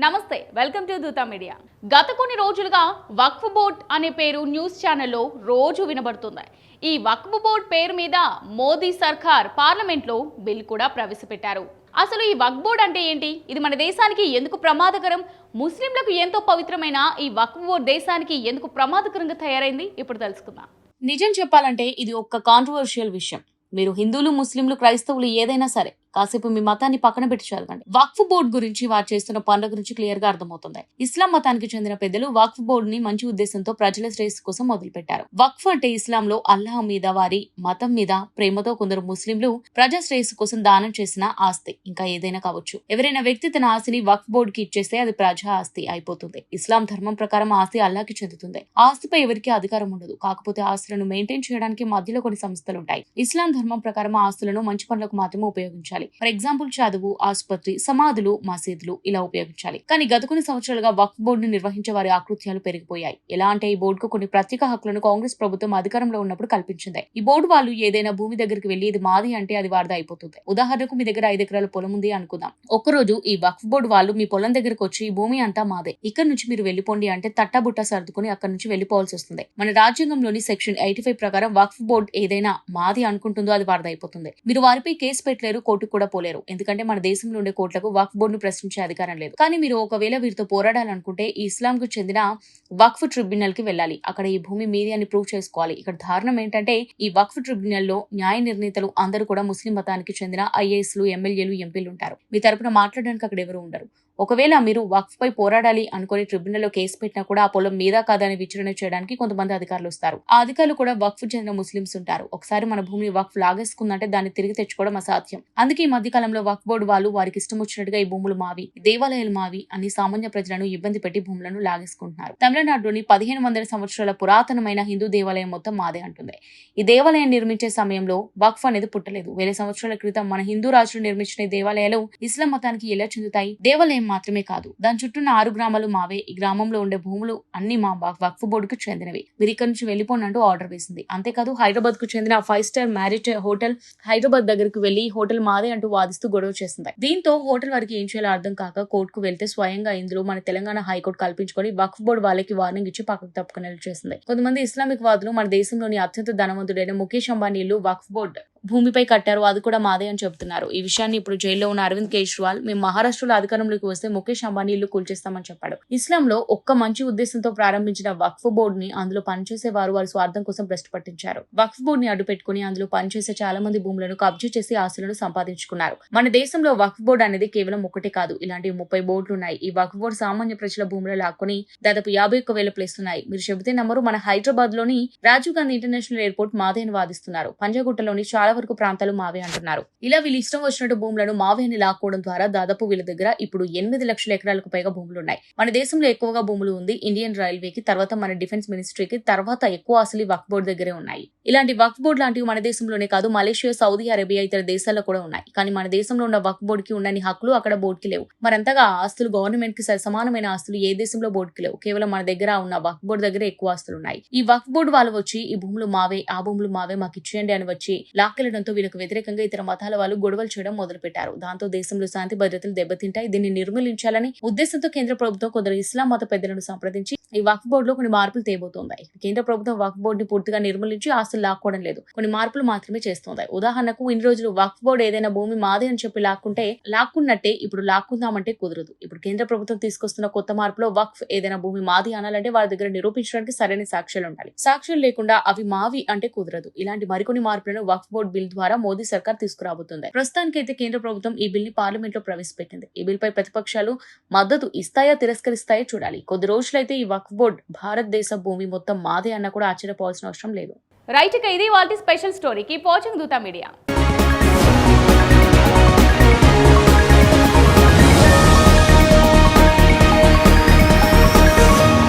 నమస్తే, welcome to Dootha media. గత కొన్ని రోజులుగా వక్ఫ్ బోర్డ్ అనే పేరు న్యూస్ ఛానల్లో రోజు వినబడుతుంది. ఈ వక్ఫ్ బోర్డ్ పేరు మీద మోదీ సర్కార్ పార్లమెంట్లో బిల్ కూడా ప్రవేశపెట్టారు. అసలు ఈ వక్ఫ్ బోర్డ్ అంటే ఏంటి? ఇది మన దేశానికి ఎందుకు ప్రమాదకరం? ముస్లింలకు ఎంతో పవిత్రమైన ఈ వక్ఫ్ బోర్డ్ దేశానికి ఎందుకు ప్రమాదకరంగా తయారైంది? ఇప్పుడు తెలుసుకుందాం. నిజం చెప్పాలంటే ఇది ఒక కాంట్రవర్షియల్ విషయం. మీరు హిందువులు, ముస్లింలు, క్రైస్తవులు ఏదైనా సరే కాసేపు మీ మతాన్ని పక్కన పెట్టి చదవండి. వక్ఫ్ బోర్డు గురించి వారు చేస్తున్న పనుల గురించి క్లియర్ గా అర్థమవుతుంది. ఇస్లాం మతానికి చెందిన పెద్దలు వక్ఫ్ బోర్డు ని మంచి ఉద్దేశంతో ప్రజల శ్రేయస్సు కోసం మొదలు పెట్టారు. వక్ఫ్ అంటే ఇస్లాంలో అల్లాహ్ మీద, వారి మతం మీద ప్రేమతో కొందరు ముస్లింలు ప్రజా శ్రేయస్సు కోసం దానం చేసిన ఆస్తి, ఇంకా ఏదైనా కావచ్చు. ఎవరైనా వ్యక్తి తన ఆస్తిని వక్ఫ్ బోర్డు కి ఇచ్చేస్తే అది ప్రజా ఆస్తి అయిపోతుంది. ఇస్లాం ధర్మం ప్రకారం ఆస్తి అల్లాహ్కి చెందుతుంది. ఆస్తిపై ఎవరికి అధికారం ఉండదు. కాకపోతే ఆస్తులను మెయింటైన్ చేయడానికి మధ్యలో కొన్ని సంస్థలు ఉంటాయి. ఇస్లాం ధర్మం ప్రకారం ఆస్తులను మంచి పనులకు మాత్రమే ఉపయోగించాలి. ఫర్ ఎగ్జాంపుల్ చదువు, ఆసుపత్రి, సమాధులు, మసీదులు ఇలా ఉపయోగించాలి. కానీ గత కొన్ని సంవత్సరాలుగా వక్ఫ్ బోర్డును నిర్వహించే వారి ఆకృత్యాలు పెరిగిపోయాయి. ఎలా అంటే ఈ బోర్డుకు కొన్ని ప్రత్యేక హక్కులను కాంగ్రెస్ ప్రభుత్వం అధికారంలో ఉన్నప్పుడు కల్పించింది. ఈ బోర్డు వాళ్ళు ఏదైనా భూమి దగ్గరికి వెళ్లి ఇది మాది అంటే అది వారిది అయిపోతుంది. ఉదాహరణకు మీ దగ్గర 5 ఎకరాల పొలం ఉంది అనుకుందాం. ఒక్కరోజు ఈ వక్ఫ్ బోర్డు వాళ్ళు మీ పొలం దగ్గరకు వచ్చి ఈ భూమి అంతా మాదే, ఇక్కడ నుంచి మీరు వెళ్లిపోండి అంటే తట్టబుట్ట సర్దుకుని అక్కడి నుంచి వెళ్లిపోవాల్సి వస్తుంది. మన రాజ్యాంగంలోని సెక్షన్ 85 ప్రకారం వక్ఫ్ బోర్డు ఏదైనా మాది అనుకుంటుందో అది వారిది అయిపోతుంది. మీరు వారిపై కేసు పెట్టలేరు, కోర్టుకు కూడా పోలేరు. ఎందుకంటే మన దేశంలో ఉండే కోర్టులకు వక్ఫ్ బోర్డును ప్రశ్నించే అధికారం లేదు. కానీ మీరు ఒకవేళ వీరితో పోరాడాలనుకుంటే ఈ ఇస్లాం కు చెందిన వక్ఫ్ ట్రిబ్యునల్ కి వెళ్ళాలి. అక్కడ ఈ భూమి మీది అని ప్రూవ్ చేసుకోవాలి. ఇక్కడ దారుణం ఏంటంటే ఈ వక్ఫ్ ట్రిబ్యునల్ లో న్యాయ నిర్ణేతలు అందరూ కూడా ముస్లిం మతానికి చెందిన ఐఏఎస్లు, ఎమ్మెల్యేలు, ఎంపీలు ఉంటారు. మీ తరపున మాట్లాడడానికి అక్కడ ఎవరు ఉండరు. ఒకవేళ మీరు వక్ఫ్ పై పోరాడాలి అనుకుని ట్రిబ్యునల్ లో కేసు పెట్టినా కూడా ఆ పొలం మీద కాదని విచారణ చేయడానికి కొంతమంది అధికారులు వస్తారు. ఆ అధికారులు కూడా వక్ఫ్ చెందిన ముస్లింస్ ఉంటారు. ఒకసారి మన భూమిని వక్ఫ్ లాగేసుకుందంటే దాన్ని తిరిగి తెచ్చుకోవడం అసాధ్యం. అందుకే ఈ మధ్య కాలంలో వక్ఫ్ బోర్డు వాళ్ళు వారికి ఇష్టం వచ్చినట్టుగా ఈ భూములు మావి, దేవాలయాలు మావి అని సామాన్య ప్రజలను ఇబ్బంది పెట్టి భూములను లాగేసుకుంటున్నారు. తమిళనాడులోని 1500 సంవత్సరాల పురాతనమైన హిందూ దేవాలయం మొత్తం మాదే అంటుంది. ఈ దేవాలయం నిర్మించే సమయంలో వక్ఫ్ అనేది పుట్టలేదు. వేల సంవత్సరాల క్రితం మన హిందూ రాజులు నిర్మించిన ఈ దేవాలయాలు ఇస్లాం మతానికి ఎలా చెందుతాయి? దేవాలయం మాత్రమే కాదు, దాని చుట్టూన్న 6 గ్రామాలు మావే. ఈ గ్రామంలో ఉండే భూములు అన్ని మా వక్ఫ్ బోర్డుకు చెందినవి. మీరు ఇక్కడ నుంచి వెళ్లిపోండి అంటూ ఆర్డర్ వేసింది. అంతేకాదు హైదరాబాద్ కు చెందిన 5 స్టార్ మ్యారిట్ హోటల్ హైదరాబాద్ దగ్గరకు వెళ్లి హోటల్ మాదే అంటూ వాదిస్తూ గొడవ చేసింది. దీంతో హోటల్ వారికి ఏం చేయాలో అర్థం కాక కోర్టుకు వెళ్తే స్వయంగా ఇందులో మన తెలంగాణ హైకోర్టు కల్పించుకొని వక్ఫ్ బోర్డు వాళ్ళకి వార్నింగ్ ఇచ్చి పక్కకు తప్పుకునేలా చేసింది. కొంతమంది ఇస్లామిక్ వాదులు మన దేశంలోని అత్యంత ధనవంతుడైన ముఖేష్ అంబానీ ఇల్లు వక్ఫ్ బోర్డు భూమిపై కట్టారు, అది కూడా మాదే అని చెబుతున్నారు. ఈ విషయాన్ని ఇప్పుడు జైల్లో ఉన్న అరవింద్ కేజ్రీవాల్ మేము మహారాష్ట్రలో అధికారంలోకి వస్తే ముఖేష్ అంబానీ ఇల్లు కూల్చేస్తామని చెప్పాడు. ఇస్లాంలో ఒక్క మంచి ఉద్దేశంతో ప్రారంభించిన వక్ఫ్ బోర్డు ని అందులో పనిచేసే వారు వారి స్వార్థం కోసం భ్రష్టు పట్టించారు. వక్ఫ్ బోర్డు ని అడ్డుపెట్టుకుని అందులో పనిచేసే చాలా మంది భూములను కబ్జా చేసి ఆస్తులను సంపాదించుకున్నారు. మన దేశంలో వక్ఫ్ బోర్డు అనేది కేవలం ఒకటే కాదు, ఇలాంటి 30 బోర్డులు ఉన్నాయి. ఈ వక్ఫ్ బోర్డు సామాన్య ప్రజల భూములు లాక్కొని దాదాపు 51,000 ప్లేస్ ఉన్నాయి. మీరు చెబితే నమ్మరు, మన హైదరాబాద్ లోని రాజీవ్ గాంధీ ఇంటర్నేషనల్ ఎయిర్పోర్ట్ మాదే అని వాదిస్తున్నారు. పంజాగుట్టలోని చాలా వరకు ప్రాంతాలు మావే అంటున్నారు. ఇలా వీళ్ళు ఇష్టం వచ్చినట్టు భూములను మావే అని లాక్కోవడం ద్వారా దాదాపు వీళ్ళ దగ్గర ఇప్పుడు 8 లక్షల ఎకరాలకు పైగా భూములు ఉన్నాయి. మన దేశంలో ఎక్కువగా భూములు ఉంది ఇండియన్ రైల్వేకి, తర్వాత మన డిఫెన్స్ మినిస్ట్రీకి, తర్వాత ఎక్కువ అసలు వక్ఫ్ బోర్డు దగ్గరే ఉన్నాయి. ఇలాంటి వక్ఫ్ బోర్డు లాంటివి మన దేశంలోనే కాదు, మలేషియా, సౌదీ అరేబియా, ఇతర దేశాల్లో కూడా ఉన్నాయి. కానీ మన దేశంలో ఉన్న వక్ఫ్ బోర్డు కి ఉన్నన్ని హక్కులు అక్కడ బోర్డుకి లేవు. మరంతగా ఆస్తులు గవర్నమెంట్ కి సమానమైన ఆస్తులు ఏ దేశంలో బోర్డుకి లేవు. కేవలం మన దగ్గర ఉన్న వక్ఫ్ బోర్డు దగ్గర ఎక్కువ ఆస్తులు ఉన్నాయి. ఈ వక్ఫ్ బోర్డు వాళ్ళు వచ్చి ఈ భూములు మావే, ఆ భూములు మావే, మాకు ఇచ్చేయండి అని వచ్చి లాక్కెళ్లడంతో వీళ్ళకు వ్యతిరేకంగా ఇతర మతాల వాళ్ళు గొడవలు చేయడం మొదలు పెట్టారు. దాంతో దేశంలో శాంతి భద్రతలు దెబ్బతింటాయి. దీన్ని నిర్మూలించాలని ఉద్దేశంతో కేంద్ర ప్రభుత్వం కొందరు ఇస్లాం మత పెద్దలను సంప్రదించి ఈ వక్ఫ్ బోర్డులో కొన్ని మార్పులు తేబోతోంది. కేంద్ర ప్రభుత్వం వక్ఫ్ బోర్డుని పూర్తిగా నిర్మూలించి ఆస్తులు లాక్కోవడం లేదు, కొన్ని మార్పులు మాత్రమే చేస్తోంది. ఉదాహరణకు ఇన్ని రోజులు వక్ఫ్ బోర్డు ఏదైనా భూమి మాదే అని చెప్పి లాక్కున్నట్టే ఇప్పుడు లాక్కుందామంటే కుదరదు. ఇప్పుడు కేంద్ర ప్రభుత్వం తీసుకొస్తున్న కొత్త మార్పులో వక్ఫ్ ఏదైనా భూమి మాది అనాలంటే వారి దగ్గర నిరూపించడానికి సరైన సాక్ష్యాలు ఉండాలి. సాక్ష్యాలు లేకుండా అవి మావి అంటే కుదరదు. ఇలాంటి మరికొన్ని మార్పులను వక్ఫ్ బోర్డు బిల్ ద్వారా మోదీ సర్కార్ తీసుకురాబోతుంది. ప్రస్తుతానికైతే కేంద్ర ప్రభుత్వం ఈ బిల్ ని పార్లమెంట్ లో ప్రవేశపెట్టింది. ఈ బిల్ పై ప్రతిపక్షాలు మద్దతు ఇస్తాయా తిరస్కరిస్తాయో చూడాలి. కొద్ది రోజులైతే ఈ వక్ఫ్ బోర్డు భారతదేశ భూమి మొత్తం మాదే అన్న కూడా ఆశ్చర్యపోవాల్సిన అవసరం లేదు. రైట్, ఇక ఇది వాళ్ళ special story. Keep watching Dootha media.